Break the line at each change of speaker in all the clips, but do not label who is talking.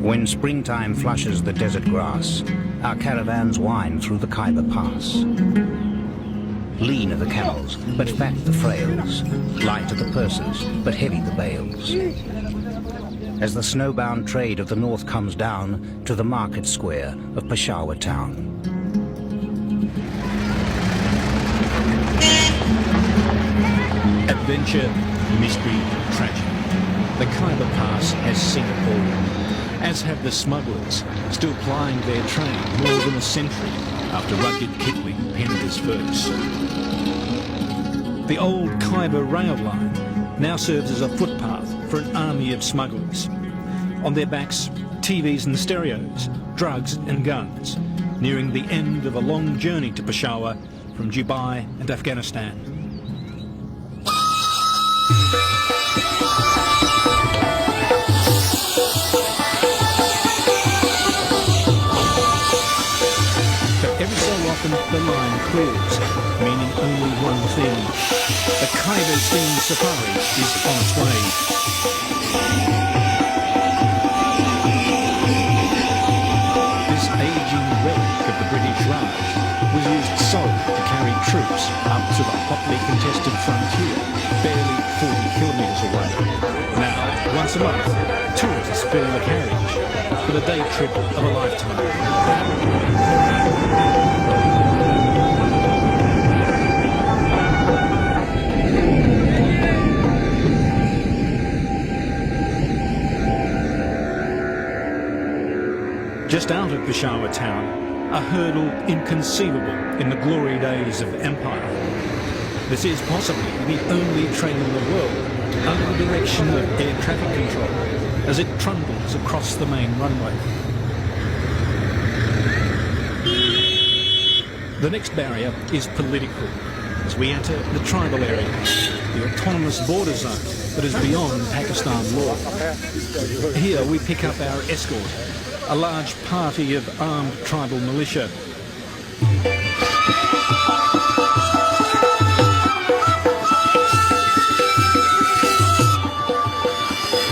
When springtime flushes the desert grass, our caravans wind through the Khyber Pass. Lean are the camels, but fat the frails. Light are the purses, but heavy the bales. As the snowbound trade of the north comes down to the market square of Peshawar town.
Adventure, mystery, tragedy. The Khyber Pass has seen it all, as have the smugglers, still plying their trade more than a century after Rudyard Kipling penned his verse. The old Khyber rail line now serves as a footpath for an army of smugglers. On their backs, TVs and stereos, drugs and guns, nearing the end of a long journey to Peshawar from Dubai and Afghanistan. The line clears, meaning only one thing. The Khyber-themed safari is on its way. This aging relic of the British Raj was used solely to carry troops up to the hotly contested frontier, barely 40 kilometres away. Now, once a month, tourists fill the carriage for the day trip of a lifetime. Just out of Peshawar town, a hurdle inconceivable in the glory days of empire. This is possibly the only train in the world under the direction of air traffic control as it trundles across the main runway. The next barrier is political, as we enter the tribal area, the autonomous border zone that is beyond Pakistan law. Here we pick up our escort, a large party of armed tribal militia.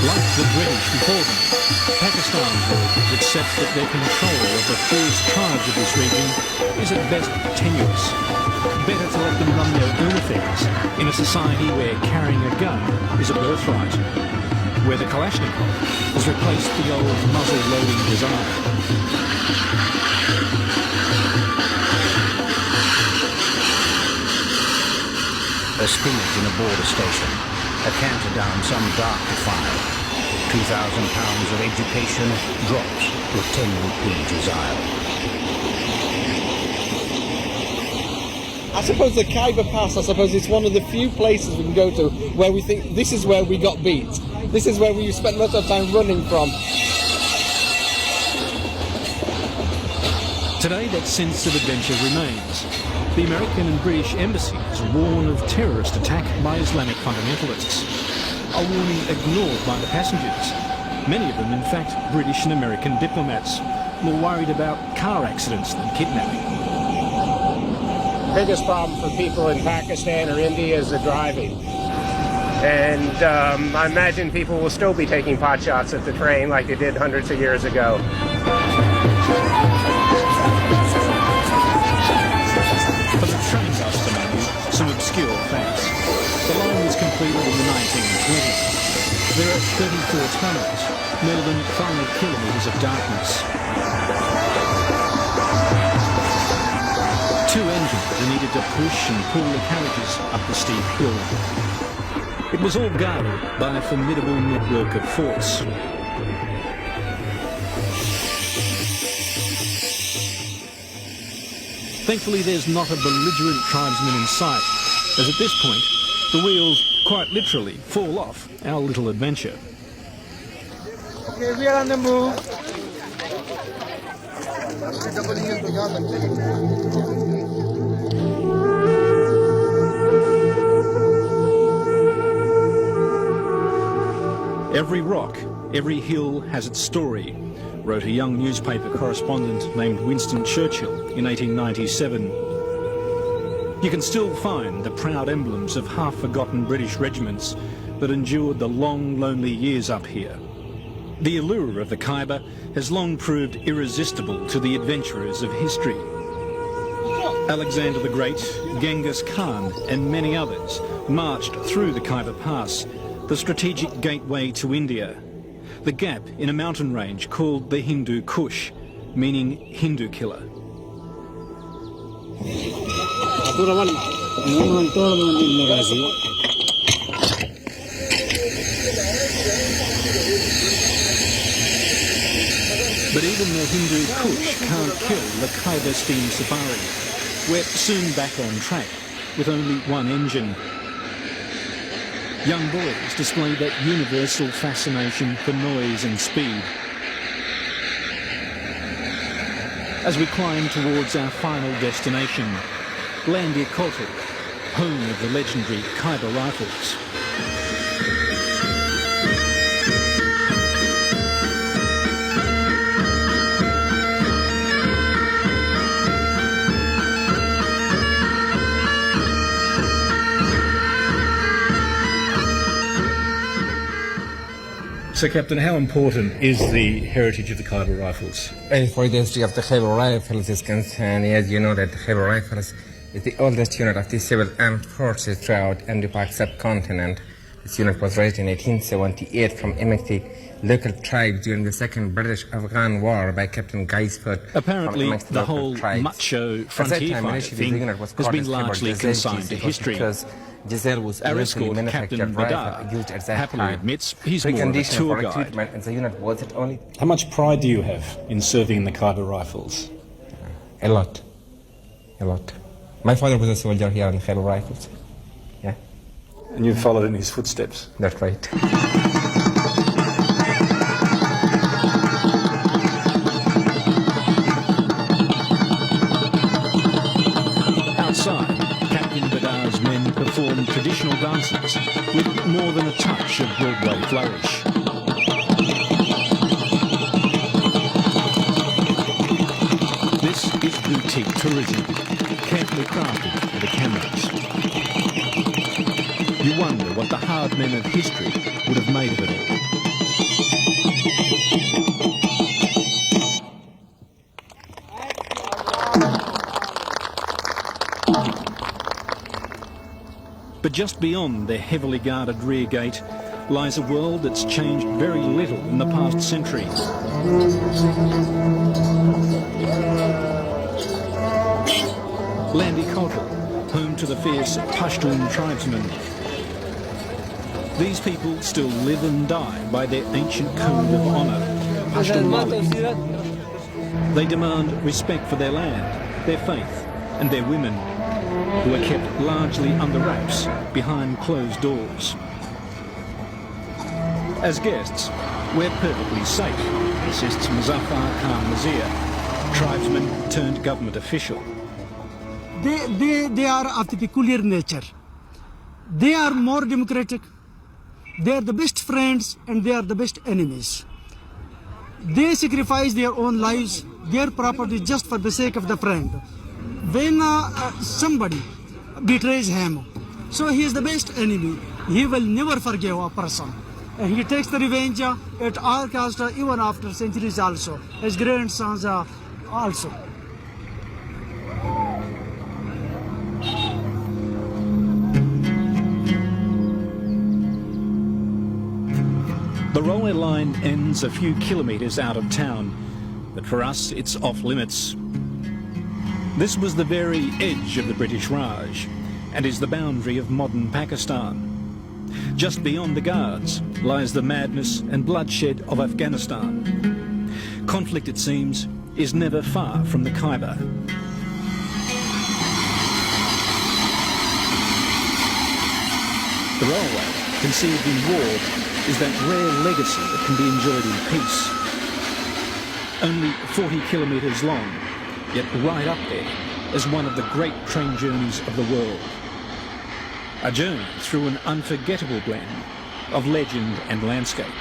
Like the British before them, Pakistan would accept that their control of the fierce tribes of this region is at best tenuous. Better to let them run their own affairs in a society where carrying a gun is a birthright, where the Kalashnikov has replaced the old muzzle-loading desire.
A scrimmage in a border station, a canter down some dark defile. £2,000 of education drops to a 10 rupee desire.
I suppose the Khyber Pass, I suppose it's one of the few places we can go to where we think this is where we got beat. This is where we spent most of our time running from.
Today that sense of adventure remains. The American and British embassies warn of terrorist attack by Islamic fundamentalists. A warning ignored by the passengers. Many of them, in fact, British and American diplomats, more worried about car accidents than kidnapping.
The biggest problem for people in Pakistan or India is the driving. And I imagine people will still be taking pot shots at the train like they did hundreds of years ago.
For the train bust among you, some obscure facts. The line was completed in the 1920s. There are 34 tunnels, more than 5 kilometres of darkness. 2 engines are needed to push and pull the carriages up the steep hill. It was all guarded by a formidable network of forts. Thankfully, there's not a belligerent tribesman in sight, as at this point, the wheels quite literally fall off our little adventure.
Okay, we are on the move.
Every rock, every hill has its story, wrote a young newspaper correspondent named Winston Churchill in 1897. You can still find the proud emblems of half-forgotten British regiments that endured the long, lonely years up here. The allure of the Khyber has long proved irresistible to the adventurers of history. Alexander the Great, Genghis Khan and many others marched through the Khyber Pass, the strategic gateway to India, the gap in a mountain range called the Hindu Kush, meaning Hindu killer. But even the Hindu Kush can't kill the Khyber steam safari. We're soon back on track with only one engine. Young boys display that universal fascination for noise and speed. As we climb towards our final destination, Landi Kotal, home of the legendary Khyber Rifles. So, Captain, how important is the heritage of the Khyber Rifles?
As for the history of the Khyber Rifles is concerned, as you know that the Khyber Rifles is the oldest unit of the civil armed forces throughout Indo-Pak subcontinent. This unit was raised in 1878 from amongst the local tribes during the Second British-Afghan War by Captain Gaisford.
Apparently, the whole macho frontier fighter thing has been largely consigned to history. Our escort, Captain Badar, happily admits he's more of a tour guide.
How much pride do you have in serving in the Khyber Rifles?
A lot. A lot. My father was a soldier here in Khyber Rifles. Yeah.
And you've followed in his footsteps?
That's right.
Outside, Captain Badar's men perform traditional dances with more than a touch of Broadway flourish. This is boutique tourism, carefully crafted for the cameras. You wonder what the hard men of history would have made of it all. But just beyond the heavily guarded rear gate lies a world that's changed very little in the past century. Landi Kotal, home to the fierce Pashtun tribesmen. These people still live and die by their ancient code of honour, Pashtunwali. They demand respect for their land, their faith and their women, who are kept largely under wraps behind closed doors. As guests, we're perfectly safe, insists Muzaffar Khan Nazir, tribesman turned government official.
They are of the peculiar nature. They are more democratic. They are the best friends and they are the best enemies. They sacrifice their own lives, their property just for the sake of the friend. When somebody betrays him, so he is the best enemy. He will never forgive a person. And he takes the revenge at all costs, even after centuries also. His grandsons also.
The railway line ends a few kilometres out of town, but for us it's off limits. This was the very edge of the British Raj and is the boundary of modern Pakistan. Just beyond the Guards lies the madness and bloodshed of Afghanistan. Conflict, it seems, is never far from the Khyber. The railway, conceived in war, is that rare legacy that can be enjoyed in peace. Only 40 kilometres long, yet right up there as one of the great train journeys of the world. A journey through an unforgettable blend of legend and landscape.